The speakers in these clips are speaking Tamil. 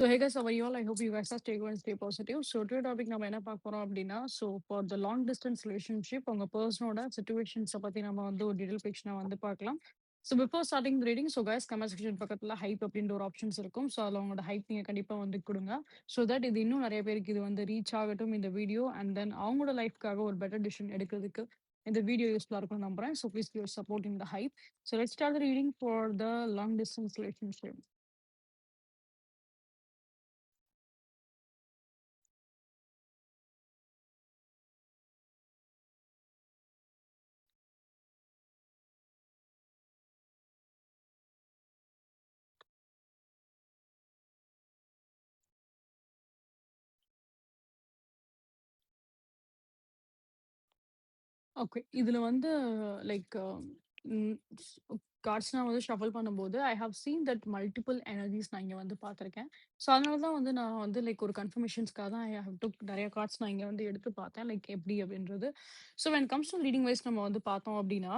So hey guys, how are you all? I hope you guys are stay and stay positive. So today topic நம்ம என்ன பார்க்க போறோம் அப்படின்னா, so for the long distance relationship உங்க பர்சனோட situations பத்தி நம்ம வந்து ஒரு டீடைல் பிக்சரா வந்து பார்க்கலாம். So before starting the reading, so guys comment section பக்கத்துல ஹைப் அப்படின்ற ஒரு ஆப்ஷன்ஸ் இருக்கும். ஸோ அதில் உங்களோட ஹைப் நீங்க கண்டிப்பா வந்து கொடுங்க. ஸோ தட் இது இன்னும் நிறைய பேருக்கு இது வந்து ரீச் ஆகட்டும் இந்த வீடியோ அண்ட் தென் அவங்களோட லைஃப்காக ஒரு பெட்டர் டிசிஷன் எடுக்கிறதுக்கு இந்த வீடியோ யூஸ்ஃபுல்லாக இருக்கும் நம்புறேன். So please your support in the hype. So let's start the reading for the long distance relationship. Okay. இதுல வந்து லைக் ம் ஸ் கார்ட்ஸ் நான் வந்து ஷஃபில் பண்ணும்போது, I have scene that multiple energies நான் இங்க வந்து பார்த்துருக்கேன். ஸோ, அதனால தான் வந்து நான் வந்து லைக் ஒரு கன்ஃபர்மேஷன்ஸ்க்காக தான் ஐ ஹேவ் டுக் நெறைய கார்ட்ஸ் நான் இங்க வந்து எடுத்து பார்த்தேன். லைக் எப்படி அப்படின்றது. So, when comes to reading wise நம்ம வந்து பார்த்தோம் அப்படின்னா,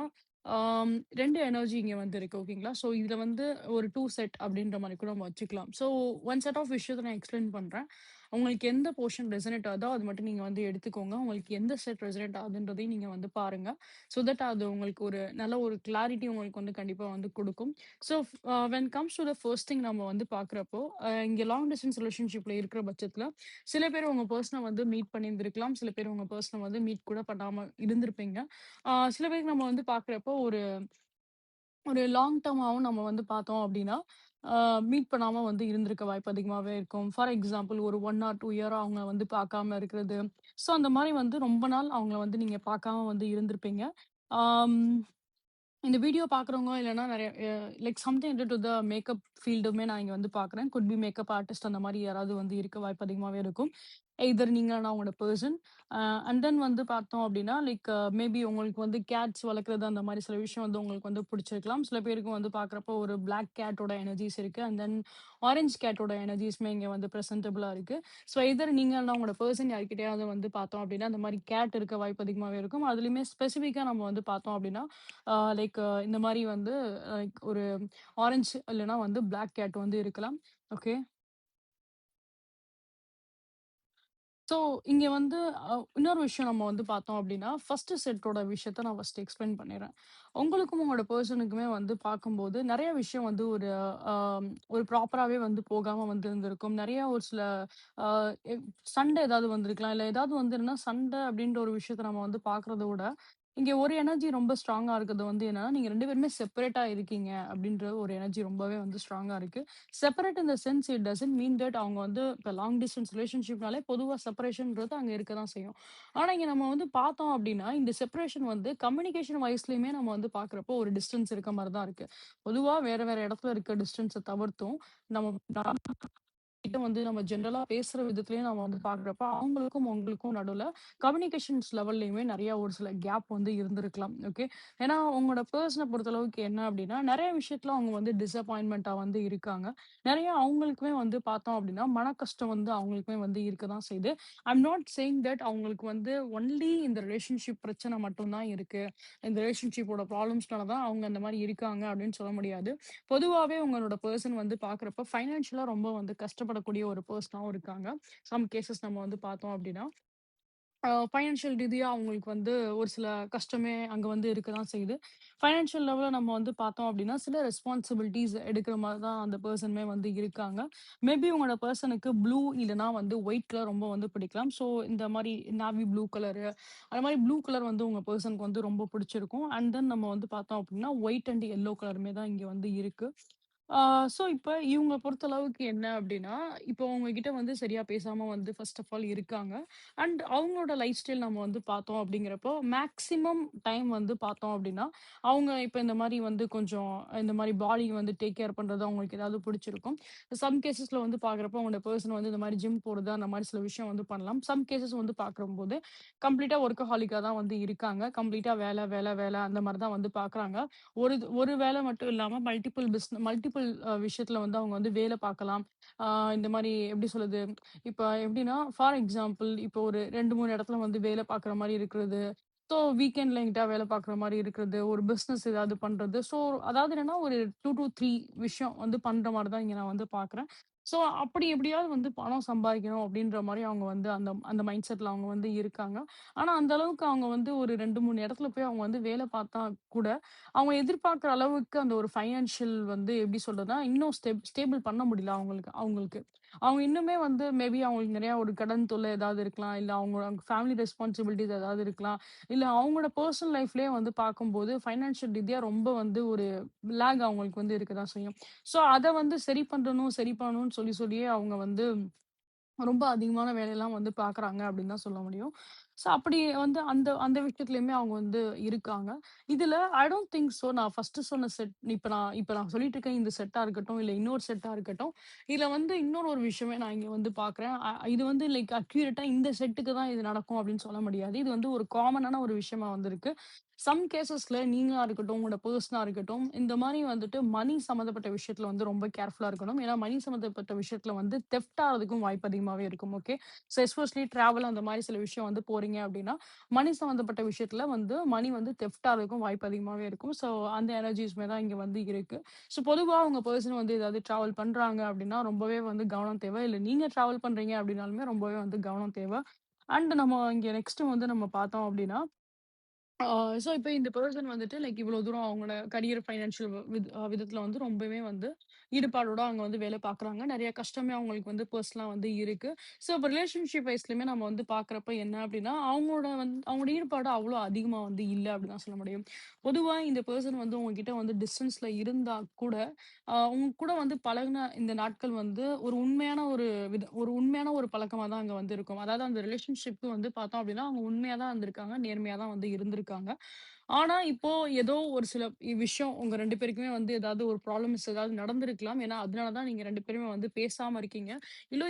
2 எனர்ஜி இங்க வந்து இருக்கு. ஓகேங்களா? ஸோ, இதுல வந்து ஒரு 2 செட் அப்படின்ற மாரி கூட நம்ம வச்சுக்கலாம். ஸோ, 1 செட் ஆஃப் விஷயத்த நான் எக்ஸ்பிளைன் பண்றேன். உங்களுக்கு எந்த போர்ஷன் ரெசனேட் ஆகுதோ, அது மட்டும் நீங்க வந்து எடுத்துக்கோங்க. உங்களுக்கு எந்த செட் ரெசனேட் ஆகுதுன்றதையும் நீங்க வந்து பாருங்க. ஸோ தட் அது உங்களுக்கு ஒரு நல்ல ஒரு கிளாரிட்டி உங்களுக்கு வந்து கண்டிப்பா வந்து குடுக்கும். So when comes to the first thing நம்ம வந்து பார்க்குறப்போ, இங்க லாங் டிஸ்டன்ஸ் ரிலேஷன்ஷிப்ல இருக்கிற பட்சத்தில, சில பேர் உங்க பெர்சன வந்து மீட் பண்ணியிருந்திருக்கலாம். சில பேர் உங்க பெர்சன வந்து மீட் கூட பண்ணாம இருந்திருப்பீங்க. சில பேருக்கு நம்ம வந்து பார்க்குறப்போ ஒரு ஒரு லாங் டர்மாவும் நம்ம வந்து பார்த்தோம் அப்டின்னா, மீட் பண்ணாம வந்து இருந்திருக்க வாய்ப்பு அதிகமாவே இருக்கும். ஃபார் எக்ஸாம்பிள் ஒரு 1 ஆர் 2 இயரா அவங்க வந்து பார்க்காம இருக்கிறது. ஸோ அந்த மாரி வந்து ரொம்ப நாள் அவங்கள வந்து நீங்க பார்க்காம வந்து இருந்திருப்பீங்க. ஆம். இந்த வீடியோ பார்க்குறவங்க இல்லன்னா நெறைய like something related to the makeup ஃபீல்டுமே நான் இங்க வந்து பார்க்குறேன். குட் பி மேக்கப் ஆர்டிஸ்ட் அந்த மாரி யாராவது வந்து இருக்க வாய்ப்பு அதிகமாவே இருக்கும். எய்தர் நீங்க இல்லனா உங்களோட பெர்சன். அண்ட் தென் வந்து பார்த்தோம் அப்டின்னா, லைக் மேபி உங்களுக்கு வந்து கேட்ஸ் வளர்க்குறது அந்த மாரி சில விஷயம் வந்து உங்களுக்கு வந்து பிடிச்சிருக்கலாம். சில பேருக்கு வந்து பார்க்குறப்போ ஒரு பிளாக் கேட்டோட எனர்ஜிஸ் இருக்கு. அண்ட் தென் ஆரஞ்ச் கேட்டோட எனர்ஜிஸ்மே இங்க வந்து பிரசன்டபிளா இருக்கு. ஸோ எய்தர் நீங்க இல்லனா உங்களோட பெர்சன் யார்கிட்டயாவது வந்து பார்த்தோம் அப்டின்னா, அந்த மாரி கேட் இருக்க வாய்ப்பு அதிகமாவே இருக்கும். அதுலயுமே ஸ்பெசிஃபிக்கா நம்ம வந்து பார்த்தோம் அப்டின்னா, லைக் இந்த மாரி வந்து லைக் ஒரு ஆரஞ்ச் இல்லன்னா வந்து பிளாக் கேட் வந்து இருக்கலாம். ஓகே. ஸோ, இங்க வந்து இன்னொரு விஷயம் நம்ம வந்து பார்த்தோம் அப்டின்னா, ஃபர்ஸ்ட் செட்டோட விஷயத்த நான் ஃபர்ஸ்ட் எக்ஸ்பிளைன் பண்ணிர்றேன். உங்களுக்கும் உங்களோட பெர்சனுக்குமே வந்து பார்க்கும்போது நெறைய விஷயம் வந்து ஒரு அ ஒரு ப்ராப்பராவே வந்து போகாம வந்து இருந்திருக்கும். நெறைய ஒரு சில அ எ சண்டை ஏதாவது வந்திருக்கலாம். இல்ல ஏதாவது வந்துன்னா சண்டை அப்டின்ற ஒரு விஷயத்த நம்ம வந்து பார்க்குறத விட, இங்க ஒரு எனர்ஜி ரொம்ப ஸ்ட்ராங்கா இருக்கிறது வந்து என்னன்னா, நீங்க 2 பேருமே செப்பரேட்டா இருக்கீங்க அப்டின்ற ஒரு எனர்ஜி ரொம்பவே வந்து ஸ்ட்ராங்கா இருக்கு. Separate in the sense it doesn't mean that அவங்க வந்து இப்ப லாங் டிஸ்டன்ஸ் ரிலேஷன்ஷிப்னாலே பொதுவா செப்பரேஷன்ன்றது அங்க இருக்க தான் செய்யும். ஆனா, இங்க நம்ம வந்து பார்த்தோம் அப்டின்னா, இந்த செப்பரேஷன் வந்து கம்யூனிகேஷன் வைஸ்லயுமே நம்ம வந்து பார்க்குறப்போ ஒரு டிஸ்டன்ஸ் இருக்க மாரி தான் இருக்கு. பொதுவா வேற வேற இடத்துல இருக்க டிஸ்டன்ஸ தவிர்த்தும், நம்ம கிட்ட வந்து நம்ம ஜெனரலா பேசுற விதத்திலயே நம்ம வந்து பார்க்குறப்ப, அவங்களுக்கும் உங்களுக்கும் நடுவுல கம்யூனிகேஷன்ஸ் லெவல்லயுமே நெறைய ஒரு சில கேப் வந்து இருந்திருக்கலாம். ஓகே. ஏன்னா, உங்களோட பெர்சன பொறுத்தளவுக்கு என்ன அப்டின்னா, நெறைய விஷயத்துல அவங்க வந்து டிசப்பாயின்ட்மென்ட்டா வந்து இருக்காங்க. நெறைய அவங்களுக்குமே வந்து பார்த்தோம் அப்டின்னா, மன கஷ்டம் வந்து அவங்களுக்குமே வந்து இருக்க தான் செய்யுது. ஐம் நாட் சேயிங் தட் அவங்களுக்கு வந்து ஒன்லி இந்த ரிலேஷன்ஷிப் பிரச்சனை மட்டும் தான் இருக்கு. இந்த ரிலேஷன்ஷிப்போட ப்ராப்ளம்ஸ்னால தான் அவங்க அந்த மாரி இருக்காங்க அப்டின்னு சொல்ல முடியாது. பொதுவாவே உங்களோட பெர்சன் வந்து பார்க்குறப்ப ஃபைனான்ஷியலா ரொம்ப வந்து கஷ்டப்படக்கூடிய ஒரு பெர்சனாவும் இருக்காங்க. சம் கேஸஸ் நம்ம வந்து பார்த்தோம் அப்டின்னா. ஃபைனான்ஷியல் ரீதியா அவங்களுக்கு வந்து ஒரு சில கஷ்டமே அங்க வந்து இருக்க தான் செய்யுது. ஃபைனான்ஷியல் லெவல்ல நம்ம வந்து பார்த்தோம் அப்டின்னா, சில ரெஸ்பான்சிபிலிட்டீஸ் எடுக்கிற மாரி தான் அந்த பெர்சனுமே வந்து இருக்காங்க. மேபி உங்களோட பெர்சனுக்கு ப்ளூ இல்லன்னா வந்து ஒயிட் கலர் ரொம்ப வந்து பிடிக்கலாம். ஸோ இந்த மாரி நேவி ப்ளூ கலரு அந்த மாரி ப்ளூ கலர் வந்து உங்க பெர்சனுக்கு வந்து ரொம்ப பிடிச்சிருக்கும். அண்ட் தென் நம்ம வந்து பார்த்தோம் அப்டின்னா, ஒயிட் அண்ட் எல்லோ கலருமே தான் இங்க வந்து இருக்கு. ஆ ஸோ இப்ப இவங்கள பொறுத்தளவுக்கு என்ன அப்டின்னா, இப்போ உங்ககிட்ட வந்து சரியா பேசாம வந்து ஃபர்ஸ்ட் ஆஃப் ஆல் இருக்காங்க. அண்ட் அவங்களோட லைஃப் ஸ்டைல் நம்ம வந்து பார்த்தோம் அப்படிங்கிறப்போ, மேக்ஸிமம் டைம் வந்து பார்த்தோம் அப்படின்னா, அவங்க இப்ப இந்த மாரி வந்து கொஞ்சம் இந்த மாரி பாடி வந்து டேக் கேர் பண்றது அவங்களுக்கு ஏதாவது பிடிச்சிருக்கும். சம் கேஸஸ்ல வந்து பார்க்குறப்போ, அவங்களோட பெர்சன் வந்து இந்த மாரி ஜிம் போறது, அந்த மாரி சில விஷயம் வந்து பண்ணலாம். சம் கேஸஸ் வந்து பார்க்கும்போது, கம்ப்ளீட்டா வொர்க்கஹாலிக்கா தான் வந்து இருக்காங்க. கம்ப்ளீட்டா வேல, வேல, வேல அந்த மாரி தான் வந்து பார்க்குறாங்க. ஒரு வேல மட்டும் இல்லாம மல்டிபிள் விஷயத்துல வந்து அவங்க வந்து வேல பார்க்கலாம். ஆ இந்த மாரி எப்படி சொல்றது? இப்ப எப்படின்னா, ஃபார் எக்ஸாம்பிள் இப்போ ஒரு 2, 3 இடத்துல வந்து வேலை பார்க்குற மாரி இருக்கிறது. ஸோ வீக்கெண்ட்ல எங்கிட்டா வேலை பார்க்குற மாரி இருக்கிறது. ஒரு பிசினஸ் ஏதாவது பண்றது. ஸோ அதாவது என்னன்னா, ஒரு 2 டூ 3 விஷயம் வந்து பண்ற மாரி தான் இங்க நான் வந்து பார்க்குறேன். ஸோ அப்படி எப்படியாவது வந்து பணம் சம்பாதிக்கணும் அப்படின்ற மாரி அவங்க வந்து அந்த அந்த மைண்ட் செட்ல அவங்க வந்து இருக்காங்க. ஆனா அந்த அளவுக்கு அவங்க வந்து ஒரு 2, 3 இடத்துல போய் அவங்க வந்து வேலை பார்த்தா கூட, அவங்க எதிர்பார்க்குற அளவுக்கு அந்த ஒரு ஃபைனான்ஷியல் வந்து எப்படி சொல்றதுன்னா, இன்னும் ஸ்டேபிள் பண்ண முடியல அவங்களுக்கு அவங்களுக்கு. அவங்க இன்னுமே வந்து மேபி அவங்களுக்கு நெறைய ஒரு கடன் தொல்லை ஏதாவது இருக்கலாம். இல்ல அவங்க ஃபேமிலி ரெஸ்பான்சிபிலிட்டீஸ் ஏதாவது இருக்கலாம். இல்ல அவங்களோட பெர்சனல் லைஃப்லயே வந்து பார்க்கும்போது ஃபைனான்ஷியல் ரீதியா ரொம்ப வந்து ஒரு லேக் அவங்களுக்கு வந்து இருக்க தான் செய்யும். ஸோ அத வந்து சரி பண்ணணும், சரி பண்ணணும்னு சொல்லி சொல்லியே அவங்க வந்து ரொம்ப அதிகமான வேலையெல்லாம் வந்து பார்க்குறாங்க அப்படின்னு தான் சொல்ல முடியும். ஸோ அப்படி வந்து அந்த அந்த விஷயத்துலயுமே அவங்க வந்து இருக்காங்க. இதுல ஐ டோன்ட் திங்க் சோ நான் ஃபர்ஸ்ட்டு சொன்ன செட் இப்ப நான் சொல்லிட்டு இருக்கேன் இந்த செட்டா இருக்கட்டும், இல்ல இன்னொரு செட்டா இருக்கட்டும். இதுல வந்து இன்னொரு ஒரு விஷயமே நான் இங்க வந்து பார்க்குறேன். இது வந்து லைக் அக்யூரேட்டா இந்த செட்டுக்கு தான் இது நடக்கும் அப்படின்னு சொல்ல முடியாது. இது வந்து ஒரு காமனான ஒரு விஷயமா வந்து இருக்கு. சம் கேஸஸ்ல நீங்களா இருக்கட்டும், உங்களோட பெர்சனா இருக்கட்டும், இந்த மாரி வந்துட்டு மனி சம்மந்தப்பட்ட விஷயத்துல வந்து ரொம்ப கேர்ஃபுல்லா இருக்கணும். ஏன்னா மனி சம்மந்தப்பட்ட விஷயத்துல வந்து தெஃப்ட் ஆறதுக்கும் வாய்ப்பு அதிகமாவே இருக்கும். ஓகே. ஸோ எஸ்பெஷலி டிராவல் அந்த மாரி சில விஷயம் வந்து போறீங்க அப்டின்னா, மனி சம்மந்தப்பட்ட விஷயத்துல வந்து மனி வந்து தெஃப்ட் ஆறதுக்கும் வாய்ப்பு அதிகமாவே இருக்கும். ஸோ அந்த எனர்ஜிஸ்மே தான் இங்க வந்து இருக்கு. ஸோ பொதுவா உங்க பெர்சன் வந்து ஏதாவது டிராவல் பண்றாங்க அப்டின்னா, ரொம்பவே வந்து கவனம் தேவை. இல்ல நீங்க டிராவல் பண்றீங்க அப்டின்னாலுமே ரொம்பவே வந்து கவனம் தேவை. அண்ட் நம்ம இங்க நெக்ஸ்ட் வந்து நம்ம பார்த்தோம் அப்டின்னா ஆ ஸோ இப்ப இந்த பெர்சன் வந்துட்டு லைக் இவ்வளோ தூரம் அவங்களோட கரியர் ஃபைனான்ஷியல் விதத்துல வந்து ரொம்பவே வந்து ஈடுபாடோட அவங்க வந்து வேலை பார்க்குறாங்க. நெறைய கஷ்டமே அவங்களுக்கு வந்து பெர்சனலா வந்து இருக்கு. ஸோ இப்ப ரிலேஷன்ஷிப் வைஸ்லயுமே நம்ம வந்து பார்க்குறப்ப என்ன அப்டின்னா, அவங்களோட ஈடுபாடு அவ்வளோ அதிகமா வந்து இல்ல அப்டின்னு தான் சொல்ல முடியும். பொதுவா இந்த பெர்சன் வந்து உங்ககிட்ட வந்து டிஸ்டன்ஸ்ல இருந்தா கூட, உங்க கூட வந்து பழகுன இந்த நாட்கள் வந்து ஒரு உண்மையான ஒரு பழக்கமா தான் அங்க வந்து இருக்கும். அதாவது அந்த ரிலேஷன்ஷிப் வந்து பார்த்தோம் அப்டின்னா, அவங்க உண்மையா தான் இருந்திருக்காங்க. நேர்மையா தான் வந்து இருந்திருக்காங்க. ஆனா, இப்போ ஏதோ ஒரு சில விஷயம் உங்க 2 பேருக்குமே வந்து ஏதாவது ஒரு ப்ராப்ளம்ஸ் ஏதாவது நடந்திருக்கலாம். ஏன்னா, அதனால தான் நீங்க 2 பேருமே வந்து பேசாம இருக்கீங்க. இல்ல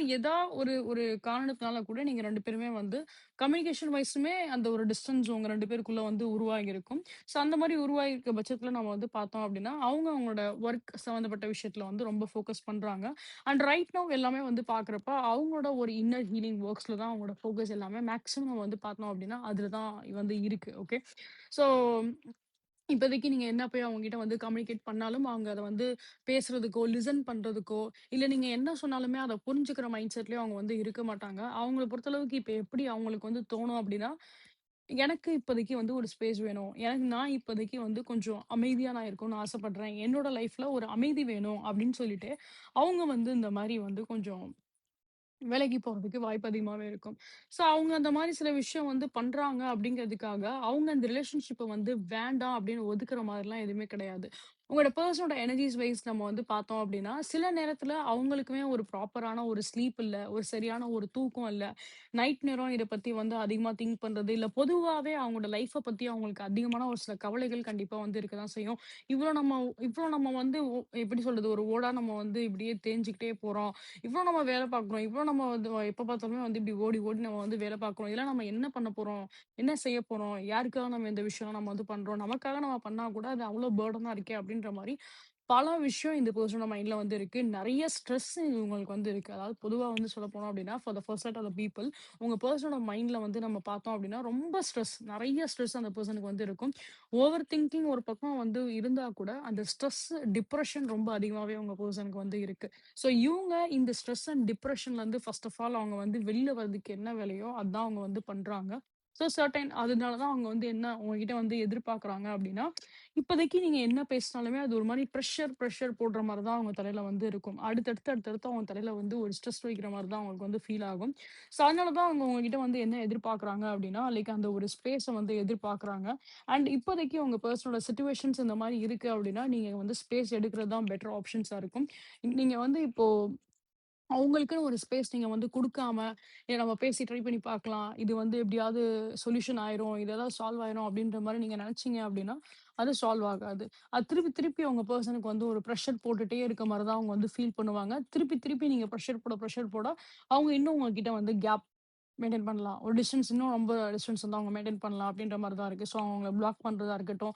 ஒரு ஒரு காரணத்தினால கூட நீங்க 2 பேருமே வந்து கம்யூனிகேஷன் வைஸுமே அந்த ஒரு டிஸ்டன்ஸ் உங்க 2 பேருக்குள்ள வந்து உருவாகியிருக்கும். ஸோ, அந்த மாரி உருவாகியிருக்க பட்சத்தில நம்ம வந்து பார்த்தோம் அப்டின்னா, அவங்களோட ஒர்க் சம்மந்தப்பட்ட விஷயத்தில வந்து ரொம்ப ஃபோக்கஸ் பண்றாங்க. அண்ட் ரைட் நவ் எல்லாமே வந்து பார்க்குறப்ப, அவங்களோட ஒரு இன்னர் ஹீலிங் ஒர்க்ஸ்ல தான் அவங்களோட ஃபோக்கஸ் எல்லாமே மேக்ஸிமம் வந்து பார்த்தோம் அப்டின்னா, அதுல தான் வந்து இருக்கு. ஓகே. ஸோ இப்போதைக்கு நீங்க என்ன போய் அவங்ககிட்ட வந்து கம்யூனிகேட் பண்ணாலும், அவங்க அத வந்து பேசுறதுக்கோ, லிசன் பண்றதுக்கோ, இல்ல நீங்க என்ன சொன்னாலுமே அத புரிஞ்சுக்கிற மைண்ட் செட்லயும் அவங்க வந்து இருக்க மாட்டாங்க. அவங்கள பொறுத்தளவுக்கு இப்ப எப்படி அவங்களுக்கு வந்து தோணும் அப்படின்னா, எனக்கு இப்போதைக்கு வந்து ஒரு ஸ்பேஸ் வேணும். நான் இப்போதைக்கு வந்து கொஞ்சம் அமைதியா நான் இருக்கணும்னு ஆசைப்படுறேன். என்னோட லைஃப்ல ஒரு அமைதி வேணும் அப்படின்னு சொல்லிட்டு, அவங்க வந்து இந்த மாரி வந்து கொஞ்சம் வேலைக்கு போறதுக்கு வாய்ப்பு அதிகமாவே இருக்கும். ஸோ அவங்க அந்த மாரி சில விஷயம் வந்து பண்றாங்க அப்படிங்கிறதுக்காக, அவங்க அந்த ரிலேஷன்ஷிப்ப வந்து வேண்டாம் அப்படின்னு ஒதுக்குற மாரிலாம் எதுவுமே கிடையாது. உங்களோட பெர்சனோட எனர்ஜிஸ் வைஸ் நம்ம வந்து பார்த்தோம் அப்படின்னா, சில நேரத்தில அவங்களுக்குமே ஒரு ப்ராப்பரான ஒரு ஸ்லீப் இல்ல, ஒரு சரியான ஒரு தூக்கம் இல்ல. நைட் நேரம் இத பத்தி வந்து அதிகமா திங்க் பண்றது, இல்ல பொதுவாவே அவங்களோட லைஃப்ப பத்தி அவங்களுக்கு அதிகமான ஒரு சில கவலைகள் கண்டிப்பா வந்து இருக்க தான் செய்யும். இவ்ளோ நம்ம இவ்ளோ நம்ம வந்து எப்படி சொல்றது? ஒரு ஓடா நம்ம வந்து இப்படியே தேஞ்சுக்கிட்டே போறோம். இவ்ளோ நம்ம வேலை பார்க்குறோம். இவ்ளோ நம்ம வந்து எப்ப பார்த்தாலுமே வந்து இப்படி ஓடி, ஓடி நம்ம வந்து வேலை பார்க்குறோம். இதெல்லாம் நம்ம என்ன பண்ண போறோம்? என்ன செய்ய போறோம்? யாருக்காக நம்ம இந்த விஷயம்லாம் நம்ம வந்து பண்றோம்? நமக்காக நம்ம பண்ணா கூட அது அவ்ளோ பர்டனா இருக்கே! அப்படின்ற மாரி பல விஷயம் இந்த பெர்சனோட மைண்ட்ல வந்து இருக்கு. நெறைய ஸ்ட்ரெஸ் இவங்களுக்கு வந்து இருக்கு. அதாவது பொதுவா வந்து சொல்லப்போனோம் அப்படின்னா, for the first set of the people உங்க பெர்சனோட மைண்ட்ல வந்து நம்ம பார்த்தோம் அப்படின்னா, ரொம்ப ஸ்ட்ரெஸ் நெறைய ஸ்ட்ரெஸ் அந்த பெர்சனுக்கு வந்து இருக்கும். ஓவர் திங்கிங் ஒரு பக்கம் வந்து இருந்தா கூட, அந்த ஸ்ட்ரெஸ், டிப்ரஷன் ரொம்ப அதிகமாவே உங்க பெர்சனுக்கு வந்து இருக்கு. ஸோ இவங்க இந்த ஸ்ட்ரெஸ் அண்ட் டிப்ரஷன்லேருந்து ஃபர்ஸ்ட் ஆஃப் ஆல் அவங்க வந்து வெளில வரதுக்கு என்ன வேலையோ அதான் அவங்க வந்து பண்றாங்க. ஸோ சர்டைன் அதனால தான் அவங்க வந்து என்ன உங்ககிட்ட வந்து எதிர்பார்க்குறாங்க அப்படின்னா, இப்போதைக்கு நீங்க என்ன பேசினாலுமே அது ஒரு மாரி ப்ரெஷர் போடுற மாரி தான் அவங்க தலையில வந்து இருக்கும். அடுத்தடுத்து அவங்க தலையில வந்து ஒரு ஸ்ட்ரெஸ் வைக்கிற மாரி தான் அவங்களுக்கு வந்து ஃபீல் ஆகும். ஸோ அதனால தான் அவங்க உங்ககிட்ட வந்து என்ன எதிர்பார்க்குறாங்க அப்படின்னா, லைக் அந்த ஒரு ஸ்பேஸ வந்து எதிர்பார்க்குறாங்க. அண்ட் இப்போதைக்கு உங்க பெர்சனோட சிச்சுவேஷன்ஸ் இந்த மாரி இருக்கு அப்படின்னா, நீங்க வந்து ஸ்பேஸ் எடுக்கிறது தான் பெட்டர் ஆப்ஷன்ஸா இருக்கும். நீங்க வந்து இப்போ அவங்களுக்குன்னு ஒரு ஸ்பேஸ் நீங்க வந்து குடுக்காம, நம்ம பேசி ட்ரை பண்ணி பார்க்கலாம். இது வந்து எப்படியாவது சொல்யூஷன் ஆயிரும். இது ஏதாவது சால்வ் ஆயிரும் அப்படின்ற மாரி நீங்க நெனச்சீங்க அப்படின்னா, அது சால்வ் ஆகாது. அது திருப்பி திருப்பி உங்க பெர்சனுக்கு வந்து ஒரு பிரஷர் போட்டுட்டே இருக்க மாரி தான் அவங்க வந்து ஃபீல் பண்ணுவாங்க. திருப்பி திருப்பி நீங்க பிரஷர் போட அவங்க இன்னும் உங்ககிட்ட வந்து கேப் மெயின்டெயின் பண்ணலாம். ஒரு டிஸ்டன்ஸ் இன்னும் ரொம்ப டிஸ்டன்ஸ் வந்து அவங்க மெயின்டெயின் பண்ணலாம் அப்படின்ற மாரி தான் இருக்கு. ஸோ அவங்கள பிளாக் பண்றதா இருக்கட்டும்.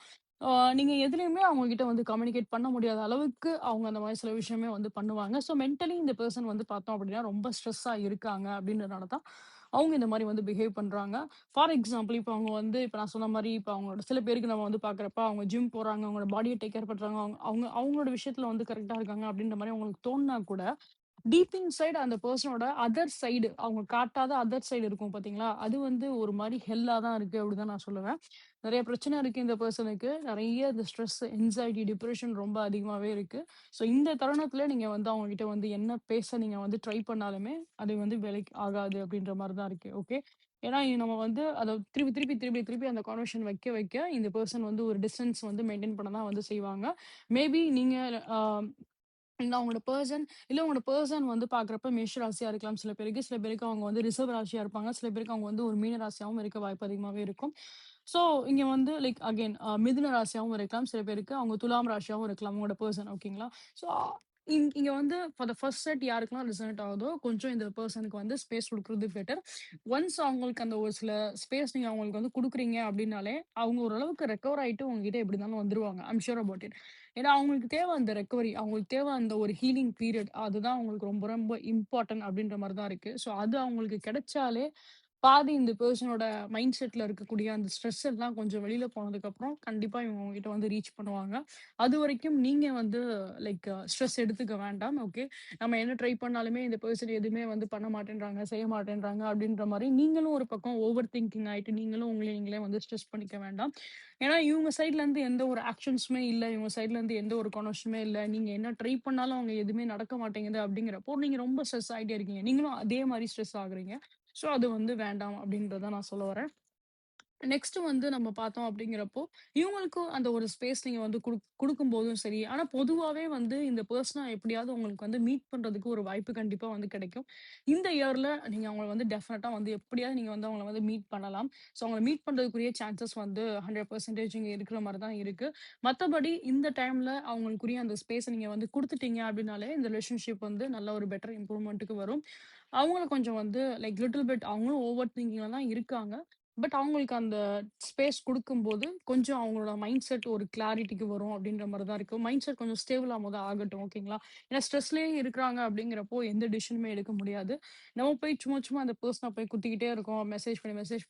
நீங்க எதுலயுமே அவங்க கிட்ட வந்து கம்யூனிகேட் பண்ண முடியாத அளவுக்கு அவங்க அந்த மாரி சில விஷயமே வந்து பண்ணுவாங்க. ஸோ மென்டலி இந்த பெர்சன் வந்து பார்த்தோம் அப்படின்னா, ரொம்ப ஸ்ட்ரெஸ்ஸா இருக்காங்க அப்படின்றனால தான் அவங்க இந்த மாரி வந்து பிஹேவ் பண்றாங்க. ஃபார் எக்ஸாம்பிள் இப்ப அவங்க வந்து இப்ப நான் சொன்ன மாரி இப்ப அவங்களோட சில பேருக்கு நம்ம வந்து பார்க்குறப்ப அவங்க ஜிம் போறாங்க, அவங்களோட பாடிய டேக் கேர் பண்றாங்க. அவங்க அவங்க அவங்களோட விஷயத்துல வந்து கரெக்ட்டா இருக்காங்க அப்படின்ற மாரி அவங்களுக்கு தோணுனா கூட டீப் இன்சைட் அந்த பெர்சனோட அதர் சைடு அவங்க காட்டாத அதர் சைடு இருக்கும் பார்த்தீங்களா? அது வந்து ஒரு மாரி ஹெல்லா தான் இருக்கு அப்டிதான் நான் சொல்லுவேன். நெறைய பிரச்சனை இருக்கு இந்த பெர்சனுக்கு. நெறைய இந்த ஸ்ட்ரெஸ், ஆங்சைட்டி, டிப்ரஷன் ரொம்ப அதிகமாவே இருக்கு. ஸோ இந்த தருணத்தில நீங்க வந்து அவங்க கிட்ட வந்து என்ன பேச நீங்க வந்து ட்ரை பண்ணாலுமே, அது வந்து வேலைக்கு ஆகாது அப்டின்ற மாரி தான் இருக்கு. ஓகே. ஏன்னா நம்ம வந்து அத திருப்பி அந்த கான்வர்சேஷன் வைக்க இந்த பெர்சன் வந்து ஒரு டிஸ்டன்ஸ் வந்து மெயின்டெயின் பண்ண தான் வந்து செய்வாங்க. மேபி நீங்க அ இல்ல அவங்களோட பெர்சன் வந்து பார்க்குறப்ப மேஷ ராசியா இருக்கலாம் சில பேருக்கு. சில பேருக்கு அவங்க வந்து ரிஷப ராசியா இருப்பாங்க. சில பேருக்கு அவங்க வந்து ஒரு மீன ராசியாவும் இருக்க வாய்ப்பு அதிகமாவே இருக்கும். ஸோ இங்க வந்து லைக் அகைன் மிதுன ராசியாவும் இருக்கலாம். சில பேருக்கு அவங்க துலாம் ராசியாவும் இருக்கலாம். அவங்களோட பெர்சன் ஓகேங்களா? ஸோ இங்க வந்து ஃபார் த ஃபர்ஸ்ட் செட் யாருக்கெல்லாம் ரெசனேட் ஆகுதோ, கொஞ்சம் இந்த பெர்சனுக்கு வந்து ஸ்பேஸ் குடுக்குறது பெட்டர். ஒன்ஸ் அவங்களுக்கு அந்த ஒரு சில ஸ்பேஸ் நீங்க அவங்களுக்கு வந்து குடுக்குறீங்க அப்டின்னாலே, அவங்க ஓரளவுக்கு ரெக்கவர் ஆயிட்டு உங்ககிட்ட எப்டி இருந்தாலும் வந்துருவாங்க. ஐ அம் ஷூர் அபௌட் இட். ஏன்னா, அவங்களுக்கு தேவ அந்த ரெக்கவரி. அவங்களுக்கு தேவ அந்த ஒரு ஹீலிங் பீரியட். அதுதான் அவங்களுக்கு ரொம்ப ரொம்ப இம்பார்ட்டன்ட் அப்டின்ற மாரி தான் இருக்கு. ஸோ அது அவங்களுக்கு கிடைச்சாலே, பாதி இந்த பெர்சனோட மைண்ட் செட்ல இருக்கக்கூடிய அந்த ஸ்ட்ரெஸ் எல்லாம் கொஞ்சம் வெளில போனதுக்கப்புறம், கண்டிப்பா இவங்க உங்ககிட்ட வந்து ரீச் பண்ணுவாங்க. அதுவரைக்கும் நீங்க வந்து லைக் ஸ்ட்ரெஸ் எடுத்துக்க வேண்டாம். ஓகே. நம்ம என்ன ட்ரை பண்ணாலுமே இந்த பெர்சன் எதுவுமே வந்து பண்ண மாட்டேன்றாங்க, செய்ய மாட்டேன்றாங்க அப்டின்ற மாரி நீங்களும் ஒரு பக்கம் ஓவர் திங்கிங் ஆயிட்டு, நீங்களும் உங்கள நீங்களே வந்து ஸ்ட்ரெஸ் பண்ணிக்க வேண்டாம். ஏன்னா, இவங்க சைட்ல இருந்து எந்த ஒரு ஆக்ஷன்ஸுமே இல்ல. இவங்க சைட்ல இருந்து எந்த ஒரு கனெக்ஷனுமே இல்ல. நீங்க என்ன ட்ரை பண்ணாலும் அங்க எதுவுமே நடக்க மாட்டேங்குது அப்படிங்கிறப்போ, நீங்க ரொம்ப ஸ்ட்ரெஸ் ஆயிட்டே இருக்கீங்க. நீங்களும் அதே மாரி ஸ்ட்ரெஸ் ஆகுறீங்க. ஸோ அது வந்து வேண்டாம் அப்படின்றத நான் சொல்ல வரேன். நெக்ஸ்ட் வந்து நம்ம பார்த்தோம் அப்படிங்கிறப்போ, இவங்களுக்கும் அந்த ஒரு ஸ்பேஸ் நீங்க வந்து குடுக்கும்போதும் சரி, ஆனா பொதுவாவே வந்து இந்த பெர்சன எப்படியாவது உங்களுக்கு வந்து மீட் பண்றதுக்கு ஒரு வாய்ப்பு கண்டிப்பா வந்து கிடைக்கும். இந்த இயர்ல நீங்க அவங்கள வந்து டெஃபினட்டா வந்து எப்படியாவது நீங்க வந்து அவங்கள வந்து மீட் பண்ணலாம். ஸோ அவங்கள மீட் பண்றதுக்குரிய சான்சஸ் வந்து 100% இங்க இருக்கிற மாரி தான் இருக்கு. மத்தபடி இந்த டைம்ல அவங்களுக்குரிய அந்த ஸ்பேஸ நீங்க வந்து குடுத்துட்டீங்க அப்படின்னாலே, இந்த ரிலேஷன்ஷிப் வந்து நல்ல ஒரு பெட்டர் இம்ப்ரூவ்மென்ட்க்கு வரும். அவங்களும் கொஞ்சம் வந்து லைக் லிட்டில் பிட் அவங்களும் ஓவர் திங்கிங்ல தான் இருக்காங்க. பட் அவங்களுக்கு அந்த ஸ்பேஸ் குடுக்கும்போது, கொஞ்சம் அவங்களோட மைண்ட் செட் ஒரு கிளாரிட்டிக்கு வரும் அப்டின்ற மாரி தான் இருக்கு. மைண்ட் செட் கொஞ்சம் ஸ்டேபிளா ஆகட்டும் ஓகேங்களா? ஏன்னா ஸ்ட்ரெஸ்லயே இருக்கிறாங்க அப்டிங்கிறப்போ எந்த டிசிஷனுமே எடுக்க முடியாது. நம்ம போய் சும்மா அந்த பெர்சன போய் குத்திக்கிட்டே இருக்கோம். மெசேஜ்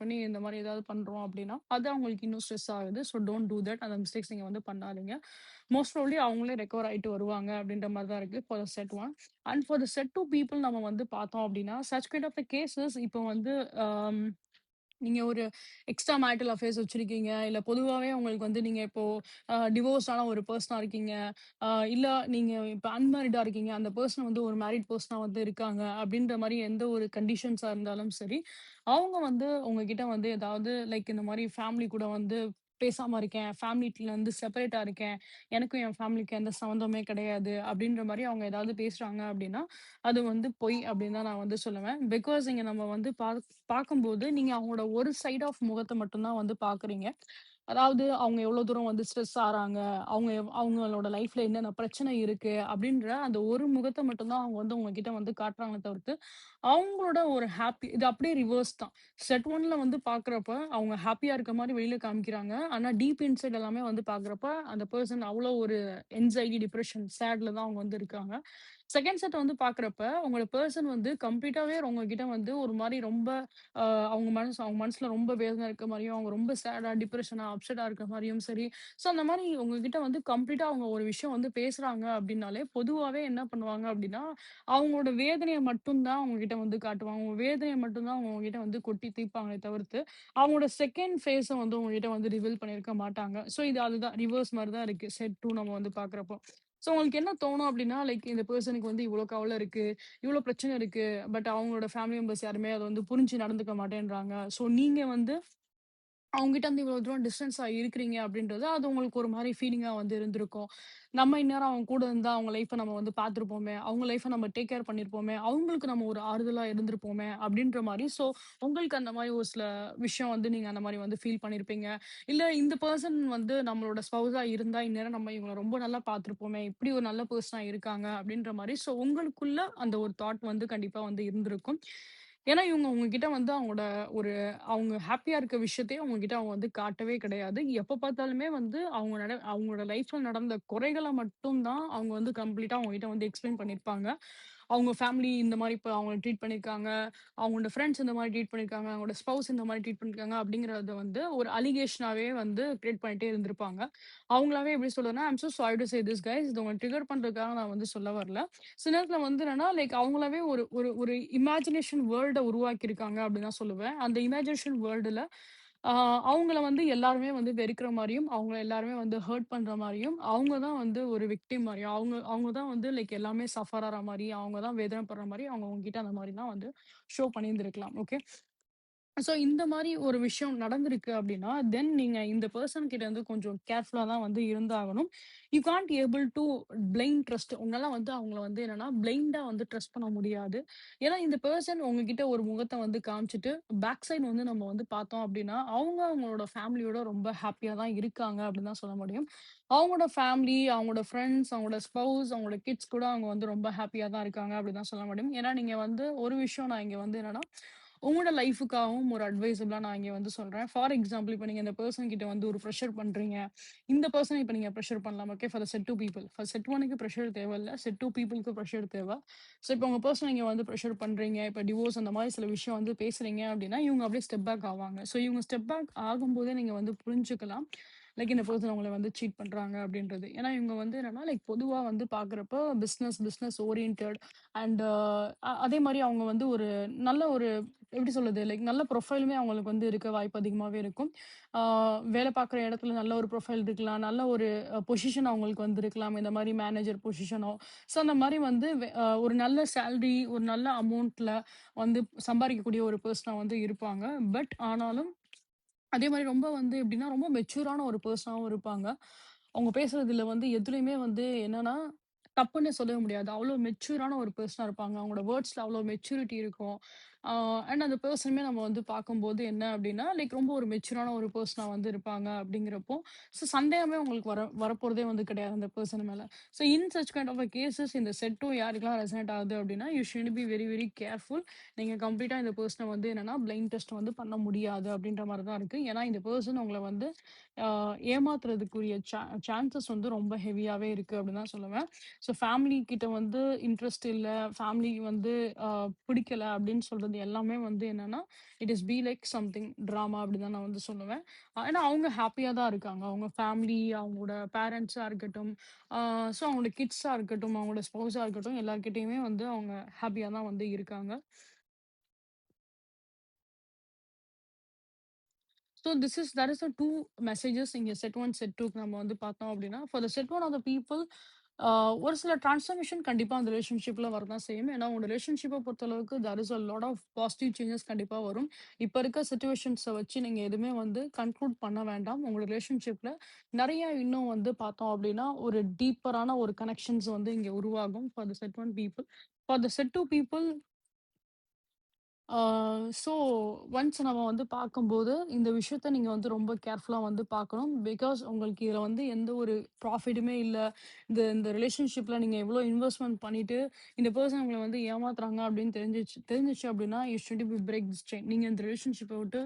பண்ணி இந்த மாரி ஏதாவது பண்றோம் அப்டின்னா, அது அவங்களுக்கு இன்னும் ஸ்ட்ரெஸ் ஆகுது. So don't do that. அந்த மிஸ்டேக்ஸ் நீங்க வந்து பண்ணாதீங்க. மோஸ்ட் ப்ராபப்லி அவங்களே ரெக்கவர் ஆயிட்டு வருவாங்க அப்டின்ற மாரி தான் இருக்கு. For the set 1 and for the set 2 people நம்ம வந்து பார்த்தோம் அப்டின்னா, such kind of the cases இப்போ வந்து அம் நீங்க ஒரு எக்ஸ்ட்ரா மேரிட்டல் அஃபேர்ஸ் வச்சிருக்கீங்க. இல்ல பொதுவாவே உங்களுக்கு வந்து நீங்க இப்போ டிவோர்ஸ் ஆன ஒரு பெர்சனா இருக்கீங்க. இல்ல நீங்க இப்ப அன்மேரிடா இருக்கீங்க. அந்த பெர்சன் வந்து ஒரு மேரிட் பெர்சனா வந்து இருக்காங்க. அப்படின்ற மாரி எந்த ஒரு கண்டிஷன்ஸா இருந்தாலும் சரி, அவங்க வந்து உங்ககிட்ட வந்து ஏதாவது லைக் இந்த மாரி ஃபேமிலி கூட வந்து பேசாம இருக்கேன். ஃபேமிலிலருந்து செப்பரேட்டா இருக்கேன். எனக்கும் என் ஃபேமிலிக்கும் எந்த சம்மந்தமே கிடையாது. அப்படின்ற மாரி அவங்க ஏதாவது பேசுறாங்க அப்படின்னா, அது வந்து பொய் அப்படின்னு தான் நான் வந்து சொல்லுவேன். பிகாஸ் இங்க நம்ம வந்து பார்க்கும்போது, நீங்க அவங்களோட ஒரு சைட் ஆஃப் முகத்த மட்டும் தான் வந்து பார்க்குறீங்க. அதாவது அவங்க எவ்வளோ தூரம் வந்து ஸ்ட்ரெஸ் ஆறாங்க, அவங்களோட லைஃப்ல என்னென்ன பிரச்சனை இருக்கு அப்படின்ற அந்த ஒரு முகத்த மட்டும் தான் அவங்க வந்து உங்ககிட்ட வந்து காட்டுறாங்களே தவிர்த்து, அவங்களோட ஒரு ஹாப்பி இது அப்படியே ரிவர்ஸ் தான். செட் 1ல வந்து பார்க்குறப்ப அவங்க ஹாப்பியா இருக்க மாரி வெளியில காமிக்கிறாங்க. ஆனா டீப் இன்சைட் எல்லாமே வந்து பார்க்குறப்ப, அந்த பெர்சன் அவ்வளோ ஒரு ஆங்சைட்டி, டிப்ரஷன், சேட்ல தான் அவங்க வந்து இருக்காங்க. செகண்ட் செட் வந்து பார்க்குறப்ப, உங்களோட பெர்சன் வந்து கம்ப்ளீட்டாவே உங்ககிட்ட வந்து ஒரு மாரி ரொம்ப அ அவங்க மனசுல ரொம்ப வேதனை இருக்க மாரியும், அவங்க ரொம்ப சேடா, டிப்ரஷனா, அப்செட்டா இருக்க மாரியும் சரி. ஸோ அந்த மாரி உங்ககிட்ட வந்து கம்ப்ளீட்டா அவங்க ஒரு விஷயம் வந்து பேசுறாங்க அப்டின்னாலே, பொதுவாவே என்ன பண்ணுவாங்க அப்டின்னா, அவங்களோட வேதனைய மட்டும் தான் உங்ககிட்ட வந்து காட்டுவாங்க. அவங்க வேதனைய மட்டும் தான் அவங்க உங்ககிட்ட வந்து கொட்டி தீர்ப்பாங்களே தவிர்த்து, அவங்களோட செகண்ட் ஃபேஸ வந்து உங்ககிட்ட வந்து ரிவீல் பண்ணியிருக்க மாட்டாங்க. ஸோ அதுதான் ரிவர்ஸ் மாரி தான் இருக்கு. செட் 2 நம்ம வந்து பார்க்குறப்போ. ஸோ உங்களுக்கு என்ன தோணும் அப்டின்னா, லைக் இந்த பெர்சனுக்கு வந்து இவ்ளோ கவல இருக்கு. இவ்ளோ பிரச்சனை இருக்கு. பட் அவங்களோட ஃபேமிலி மெம்பர்ஸ் யாருமே அத வந்து புரிஞ்சு நடந்துக்க மாட்டேன்றாங்க. ஸோ நீங்க வந்து அவங்ககிட்ட இருந்து இவ்வளோ தூரம் டிஸ்டன்ஸா இருக்கிறீங்க அப்படின்றது, அது உங்களுக்கு ஒரு மாரி ஃபீலிங்கா வந்து இருந்திருக்கும். நம்ம இந்நேரம் அவங்க கூட இருந்தா அவங்க லைஃப்ப நம்ம வந்து பார்த்துருப்போமே, அவங்க லைஃப்ப நம்ம டேக் கேர் பண்ணியிருப்போமே, அவங்களுக்கு நம்ம ஒரு ஆறுதலா இருந்திருப்போமே அப்படின்ற மாரி. ஸோ உங்களுக்கு அந்த மாரி ஒரு சில விஷயம் வந்து நீங்க அந்த மாரி வந்து ஃபீல் பண்ணியிருப்பீங்க. இல்ல இந்த பெர்சன் வந்து நம்மளோட ஸ்பௌஸா இருந்தா இந்நேரம் நம்ம இவங்கள ரொம்ப நல்லா பார்த்துருப்போமே, இப்படி ஒரு நல்ல பெர்சனா இருக்காங்க அப்படின்ற மாரி. ஸோ உங்களுக்குள்ள அந்த ஒரு தாட் வந்து கண்டிப்பா வந்து இருந்திருக்கும். ஏன்னா இவங்க உங்ககிட்ட வந்து அவங்களோட ஒரு அவங்க ஹாப்பியா இருக்க விஷயத்தையே உங்ககிட்ட அவங்க வந்து காட்டவே கிடையாது. எப்ப பார்த்தாலுமே வந்து அவங்களோட லைஃப்ல நடந்த குறைகள மட்டும் தான் அவங்க வந்து கம்ப்ளீட்டா உங்ககிட்ட வந்து எக்ஸ்பிளைன் பண்ணியிருப்பாங்க. அவங்க ஃபேமிலி இந்த மாரி இப்ப அவங்கள ட்ரீட் பண்ணியிருக்காங்க. அவங்களோட ஃப்ரெண்ட்ஸ் இந்த மாரி ட்ரீட் பண்ணியிருக்காங்க. அவங்களோட ஸ்பவுஸ் இந்த மாரி ட்ரீட் பண்ணியிருக்காங்க அப்படிங்கிறத வந்து ஒரு அலிகேஷனாவே வந்து கிரியேட் பண்ணிட்டே இருந்திருப்பாங்க. அவங்களாவே எப்படி சொல்றதுன்னா, "I am so sorry to say this guys" இது உங்கள ட்ரிகர் பண்றதுக்காக நான் வந்து சொல்ல வரல. சில நேரத்துல வந்து என்னன்னா, லைக் அவங்களாவே ஒரு ஒரு ஒரு இமேஜினேஷன் வேர்ல்ட உருவாக்கியிருக்காங்க அப்படின்னு தான் சொல்லுவேன். அந்த இமேஜினேஷன் வேர்ல்டுல ஆ அவங்கள வந்து எல்லாருமே வந்து வெறுக்கிற மாரியும், அவங்கள எல்லாருமே வந்து ஹர்ட் பண்ற மாரியும், அவங்க தான் வந்து ஒரு விக்டிம் மாரியும், அவங்க அவங்க தான் வந்து லைக் எல்லாமே சஃபர் ஆற மாரி, அவங்க தான் வேதனைப்படுற மாரி, அவங்க உங்ககிட்ட அந்த மாரிலாம் வந்து ஷோ பண்ணியிருந்திருக்கலாம். ஓகே. ஸோ இந்த மாரி ஒரு விஷயம் நடந்திருக்கு அப்டின்னா, தென் நீங்க இந்த பெர்சன் கிட்ட வந்து கொஞ்சம் கேர்ஃபுல்லா தான் வந்து இருந்தாகணும். You can't able to blind trust. உங்களால வந்து அவங்கள வந்து என்னன்னா, பிளைண்டா வந்து ட்ரஸ்ட் பண்ண முடியாது. ஏன்னா இந்த பெர்சன் உங்ககிட்ட ஒரு முகத்த வந்து காமிச்சுட்டு, பேக் சைட் வந்து நம்ம வந்து பார்த்தோம் அப்டின்னா, அவங்க அவங்களோட ஃபேமிலியோட ரொம்ப ஹேப்பியா தான் இருக்காங்க அப்டின்னு தான் சொல்ல முடியும். அவங்களோட ஃபேமிலி, அவங்களோட ஃப்ரெண்ட்ஸ், அவங்களோட ஸ்பவுஸ், அவங்களோட கிட்ஸ் கூட அவங்க வந்து ரொம்ப ஹேப்பியா தான் இருக்காங்க அப்டின்னு தான் சொல்ல முடியும். ஏன்னா நீங்க வந்து ஒரு விஷயம் நான் இங்க வந்து என்னன்னா, உங்களோட லைஃப்‌க்காகவும் ஒரு அட்வைஸபிளா நான் இங்க வந்து சொல்றேன். ஃபார் எக்ஸாம்பிள் இப்ப நீங்க இந்த பெர்சன் கிட்ட வந்து ஒரு பிரஷர் பண்றீங்க. இந்த பெர்சன இப்ப நீங்க பிரஷர் பண்ணலாம். Okay for the set 2 people. For set 1க்கு பிரஷர் தேவையில்ல. செட் 2 பீப்பிள்க்கு பிரஷர் தேவை. ஸோ இப்ப உங்க பெர்சன நீங்க வந்து பிரஷர் பண்றீங்க. இப்ப டிவோர்ஸ் அந்த மாரி சில விஷயம் வந்து பேசுறீங்க அப்டின்னா, இவங்க அப்படியே ஸ்டெப் பேக் ஆவாங்க. ஸோ இவங்க ஸ்டெப் பேக் ஆகும்போதே நீங்க வந்து புரிஞ்சுக்கலாம். லைக் இந்த பெர்சன் உங்கள வந்து சீட் பண்றாங்க அப்டின்றது. ஏன்னா இவங்க வந்து என்னன்னா, லைக் பொதுவா வந்து பார்க்குறப்போ பிசினஸ் ஓரியன்டட் அண்ட் அதே மாரி அவங்க வந்து ஒரு நல்ல ஒரு எப்படி சொல்றது? லைக் நல்ல ப்ரொஃபைலுமே அவங்களுக்கு வந்து இருக்க வாய்ப்பு அதிகமாவே இருக்கும். ஆ வேலை பார்க்குற இடத்துல நல்ல ஒரு ப்ரொஃபைல் இருக்கலாம். நல்ல ஒரு பொசிஷன் அவங்களுக்கு வந்து இருக்கலாம். இந்த மாரி மேனேஜர் பொசிஷனோ, ஸோ அந்த மாரி வந்து ஒரு நல்ல சேலரி, ஒரு நல்ல அமௌண்ட்ல வந்து சம்பாரிக்கக்கூடிய ஒரு பெர்சனா வந்து இருப்பாங்க. பட் ஆனாலும் அதே மாரி ரொம்ப வந்து எப்படின்னா, ரொம்ப மெச்சூரான ஒரு பெர்சனாவும் இருப்பாங்க. அவங்க பேசுறதுல வந்து எதுலயுமே வந்து என்னன்னா, தப்புன்னே சொல்லவே முடியாது. அவ்ளோ மெச்சூரான ஒரு பெர்சனா இருப்பாங்க. அவங்களோட வேர்ட்ஸ்ல அவ்ளோ மெச்சூரிட்டி இருக்கும். ஆ அண்ட் அந்த பெர்சனுமே நம்ம வந்து பார்க்கும்போது என்ன அப்படின்னா, லைக் ரொம்ப ஒரு மெச்சூரான ஒரு பெர்சனா வந்து இருப்பாங்க அப்படிங்கிறப்போ, ஸோ சந்தேகமே உங்களுக்கு வரப்போறதே வந்து கிடையாது அந்த பெர்சன் மேல. So in such kind of cases இந்த செட் 2 யாருக்கெல்லாம் ரெசனேட் ஆகுது அப்படின்னா, you should be very very careful. நீங்க கம்ப்ளீட்டா இந்த பெர்சன வந்து என்னன்னா, பிளைண்ட் டெஸ்ட் வந்து பண்ண முடியாது அப்படின்ற மாரி தான் இருக்கு. ஏன்னா இந்த பெர்சன் உங்கள வந்து அ ஏமாத்துறதுக்குரிய சான்சஸ் வந்து ரொம்ப ஹெவியாவே இருக்கு அப்படின்னு தான் சொல்லுவேன். ஸோ ஃபேமிலி கிட்ட வந்து இன்ட்ரெஸ்ட் இல்ல, ஃபேமிலி வந்து அ பிடிக்கல அப்படின்னு சொல்றது எல்லாமே வந்து என்னன்னா, it is be like something drama அப்படின்னு தான் நான் வந்து சொல்லுவேன். ஏன்னா அவங்க ஹேப்பியா தான் இருக்காங்க. அவங்க ஃபேமிலி, அவங்களோட பேரண்ட்ஸா இருக்கட்டும், ஆ ஸோ அவங்களோட கிட்ஸா இருக்கட்டும், அவங்களோட ஸ்பௌஸா இருக்கட்டும், எல்லார்கிட்டயுமே வந்து அவங்க ஹேப்பியா தான் வந்து இருக்காங்க. So there is a 2 messages இங்க செட் 1, செட் 2க்கு நம்ம வந்து பார்த்தோம் அப்படின்னா, for the set 1 of the people ஒரு சில டிரான்ஸ்ஃபர்மேஷன் கண்டிப்பா அந்த ரிலேஷன்ஷிப்ல வரதான் செய்யும். ஏன்னா, உங்க ரிலேஷன்ஷிப்ப பொறுத்தளவுக்கு there is a lot of positive changes கண்டிப்பா வரும். இப்ப இருக்க சிச்சுவேஷன்ஸ வச்சு நீங்க எதுவுமே வந்து கன்க்ளூட் பண்ண வேண்டாம். உங்க ரிலேஷன்ஷிப்ல நெறைய இன்னும் வந்து பார்த்தோம் அப்படின்னா, ஒரு டீப்பரான ஒரு கனெக்ஷன்ஸ் வந்து இங்க உருவாகும் for the set 1 people. For the set 2 people ah so once நம்ம வந்து பார்க்கும்போது, இந்த விஷயத்த நீங்க வந்து ரொம்ப கேர்ஃபுல்லா வந்து பார்க்கணும். பிகாஸ் உங்களுக்கு இதுல வந்து எந்த ஒரு ப்ராஃபிட்டுமே இல்ல. இந்த இந்த ரிலேஷன்ஷிப்ல நீங்க எவ்ளோ இன்வெஸ்ட்மென்ட் பண்ணிட்டு, இந்த பெர்சன் உங்கள வந்து ஏமாத்துறாங்க அப்படின்னு தெரிஞ்சுச்சு அப்படின்னா, you should B break this chain. நீங்க இந்த ரிலேஷன்ஷிப்ப விட்டு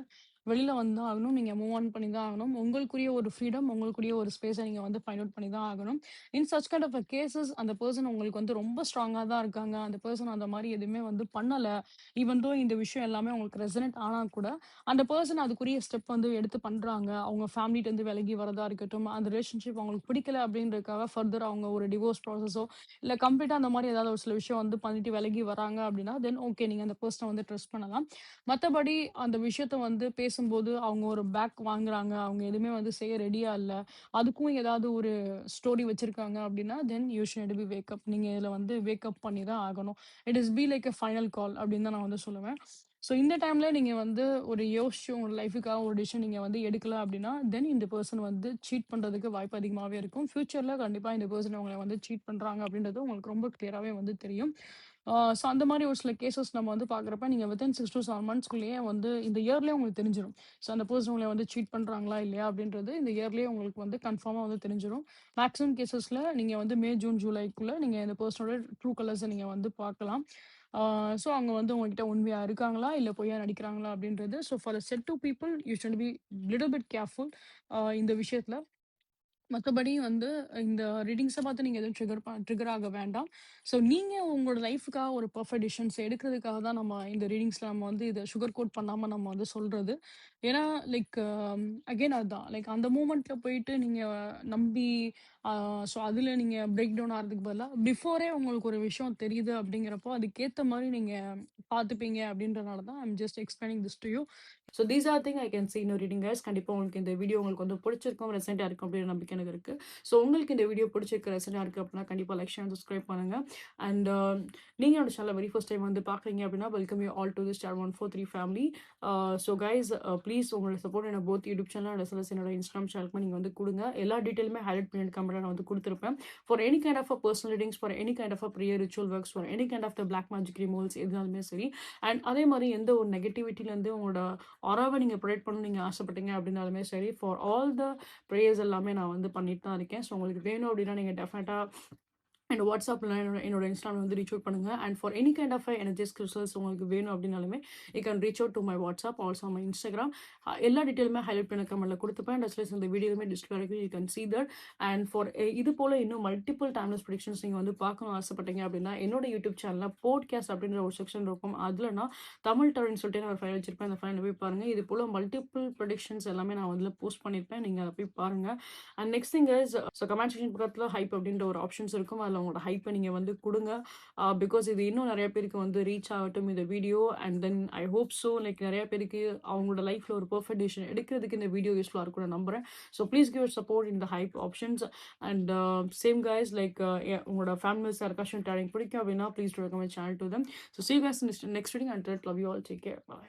வெளில வந்து தான் ஆகணும். நீங்க மூவ் ஆன் பண்ணி தான் ஆகணும். உங்களுக்குரிய ஒரு ஃப்ரீடம், உங்களுக்குரிய ஒரு ஸ்பேஸ நீங்க வந்து ஃபைண்ட் அவுட் பண்ணி தான் ஆகணும். In such kind of cases அந்த பெர்சன் உங்களுக்கு வந்து ரொம்ப ஸ்ட்ராங்கா தான் இருக்காங்க. அந்த பெர்சன் அந்த மாரி எதுவுமே வந்து பண்ணல. ஈவன் தோ இந்த விஷயம் எல்லாமே உங்களுக்கு ரெசனேட் ஆனா கூட, அந்த பெர்சன் அதுக்குரிய ஸ்டெப் வந்து எடுத்து பண்றாங்க. அவங்க ஃபேமிலிட்டருந்து விலகி வரதா இருக்கட்டும், அந்த ரிலேஷன்ஷிப் அவங்களுக்கு பிடிக்கல அப்படின்றதுக்காக ஃபர்தர் அவங்க ஒரு டிவோர்ஸ் ப்ராசஸோ, இல்ல கம்ப்ளீட்டா அந்த மாரி ஏதாவது ஒரு சில விஷயம் வந்து பண்ணிட்டு விலகி வராங்க அப்படின்னா, தென் ஓகே நீங்க அந்த பெர்சன வந்து ட்ரஸ்ட் பண்ணலாம். மத்தபடி அந்த விஷயத்த வந்து பேசும்போது அவங்க ஒரு பேக் வாங்குறாங்க. அவங்க எதுவுமே வந்து செய்ய ரெடியா இல்ல. அதுக்கும் ஏதாவது ஒரு ஸ்டோரி வச்சிருக்காங்க அப்படின்னா, then you should B wake up. நீங்க இதுல வந்து வேக் அப் பண்ணி தான் ஆகணும். It is be like a final கால் அப்படின்னு தான் நான் வந்து சொல்லுவேன். ஸோ இந்த டைம்ல நீங்க வந்து ஒரு யோசிச்சு உங்க லைஃப்‌க்காக ஒரு டிசிஷன் நீங்க வந்து எடுக்கல அப்படின்னா, தென் இந்த பெர்சன் வந்து சீட் பண்றதுக்கு வாய்ப்பு அதிகமாவே இருக்கும். ஃபியூச்சர்ல கண்டிப்பா இந்த பெர்சன் உங்கள வந்து சீட் பண்றாங்க அப்படின்றது உங்களுக்கு ரொம்ப கிளியராவே வந்து தெரியும். ஸோ அந்த மாரி ஒரு சில கேஸஸ் நம்ம வந்து பார்க்குறப்ப, நீங்க வித்தின் 6 டூ 7 மந்த்ஸ்குள்ளேயே வந்து இந்த இயர்லயே உங்களுக்கு தெரிஞ்சிரும். ஸோ அந்த பெர்சன் உங்கள வந்து சீட் பண்றாங்களா இல்லையா அப்படின்றது இந்த இயர்லயே உங்களுக்கு வந்து கன்ஃபார்மா வந்து தெரிஞ்சிரும். மேக்ஸிமம் கேஸஸ்ல நீங்க வந்து மே, ஜூன், ஜூலைக்குள்ள நீங்க இந்த பெர்சனோட ட்ரூ கலர்ஸ நீங்க வந்து பார்க்கலாம். ஆ ஸோ அவங்க வந்து உங்ககிட்ட உண்மையா இருக்காங்களா? இல்ல பொய்யா நடிக்கிறாங்களா? அப்படின்றது. So for the set 2 people you should be little bit careful இந்த விஷயத்துல. மத்தபடி வந்து இந்த ரீடிங்ஸ பார்த்து நீங்க எதுவும் ட்ரிகர் ஆக வேண்டாம். ஸோ நீங்க உங்களோட லைஃப்‌க்காக ஒரு பெர்ஃபெக்ட் டிசிஷன்ஸ் எடுக்கிறதுக்காக தான் நம்ம இந்த ரீடிங்ஸ்ல நம்ம வந்து இத சுகர் கோட் பண்ணாம நம்ம வந்து சொல்றது. ஏன்னா லைக் அகைன் அதான். லைக் அந்த மூமெண்ட்ல போயிட்டு நீங்க நம்பி அ ஸோ அதுல நீங்க பிரேக் டவுன் ஆறதுக்கு பதிலா, பிஃபோரே உங்களுக்கு ஒரு விஷயம் தெரியுது அப்படிங்கிறப்போ, அதுக்கேத்த மாரி நீங்க பார்த்துப்பீங்க அப்படின்றனால தான் I am just explaining this to you. So these are thing I can see in reading guys. கண்டிப்பா உங்களுக்கு இந்த வீடியோ உங்களுக்கு வந்து பிடிச்சிருக்கும், ரெசென்ட்டா இருக்கும் அப்படின்ற நம்பிக்கை எனக்கு இருக்கு. ஸோ உங்களுக்கு இந்த வீடியோ பிடிச்சிருக்கு, ரெசென்ட்டா இருக்கு அப்படின்னா கண்டிப்பா லைக், ஷேர், சப்ஸ்கிரைப் பண்ணுங்க. அண்ட் நீங்க என்னோட சேனல வெரி ஃபர்ஸ்ட் டைம் வந்து பார்க்குறீங்க அப்படின்னா, welcome you all to the star 143 family. So guys please உங்களோட சப்போர்ட் என்ன both YouTube channel and as என்னோட இன்ஸ்டாகிராம் சேனலுக்கு நீங்க வந்து குடுங்க. எல்லா டீட்டெயிலுமே ஹைலைட் பண்ணி கமெண்ட்ல நான் வந்து குடுத்துருப்பேன். For any kind of personal readings, for any kind of prayer ritual works, for any kind of the black magic removals எதுனாலுமே சரி. அண்ட் அதே மாரி எந்த ஒரு நெகட்டிவிட்டிலேருந்து உங்களோட ஆராவ நீங்க ப்ரொடெக்ட் பண்ணணும்னு நீங்க ஆசைப்பட்டீங்க அப்படின்னாலுமே சரி, ஃபார் ஆல் த ப்ரேயர்ஸ் எல்லாமே நான் வந்து பண்ணிட்டு தான் இருக்கேன். ஸோ உங்களுக்கு வேணும் அப்படின்னா நீங்க டெஃபினட்டா என்னோட வாட்ஸ்அப்ல என்னோட இன்ஸ்டால வந்து ரீச் அவுட் பண்ணுங்க. And for any kind of energies crystals உங்களுக்கு வேணும் அப்படின்னாலுமே you can reach out to my WhatsApp, also my Instagram. எல்லா டீட்டெயிலுமே ஹைலைட் பண்ண கமெண்ட்ல கொடுத்துப்பேன். அண்ட் அஸ்லஸ் இந்த வீடியோமே டிஸ்பிளே வரைக்கும் you can see that. And for இது போல இன்னும் மல்டிபிள் டைம்லெஸ் ப்ரெடிக்ஷன்ஸ் நீங்க வந்து பார்க்கணும் ஆசைப்பட்டீங்க அப்படின்னா என்னோட யூடியூப் சேனல்ல போட்காஸ்ட் அப்படின்ற ஒரு செக்ஷன் இருக்கும். அதுல நான் தமிழ் டரன்னு சொல்லிட்டு நான் ஒரு ஃபைல் வச்சிருப்பேன். அந்த ஃபைல போய் பாருங்க. இது போல மல்டிபிள் ப்ரெடிக்ஷன்ஸ் எல்லாமே நான் வந்து போஸ்ட் பண்ணியிருப்பேன். நீங்க அதை போய் பாருங்க. And next thing is so comment section பக்கத்துல ஹைப் அப்படின்ற ஒரு ஆப்ஷன்ஸ் இருக்கும். அதில் உங்களோட ஹைப்பை நீங்க வந்து குடுங்க. பிகாஸ் இது இன்னும் நிறைய பேருக்கு வந்து ரீச் ஆகட்டும் இந்த video. And then I hope so like நிறைய பேருக்கு அவங்களோட லைஃப்ல ஒரு பெர்ஃபெக்ட் டிசிஷன் எடுக்கிறதுக்கு இந்த வீடியோ யூஸ்ஃபுல்லாக இருக்கும்னு நம்புறேன். ஸோ ப்ளீஸ் கிவ் சப்போர்ட் இந்த hype options. And same guys like உங்களோட ஃபேமிலிஸ் யாருக்காச்சும் டேலிங் பிடிக்கும் அப்படின்னா please to recommend channel to them. So see you guys in next reading. Until then, love you all. Take care. Bye.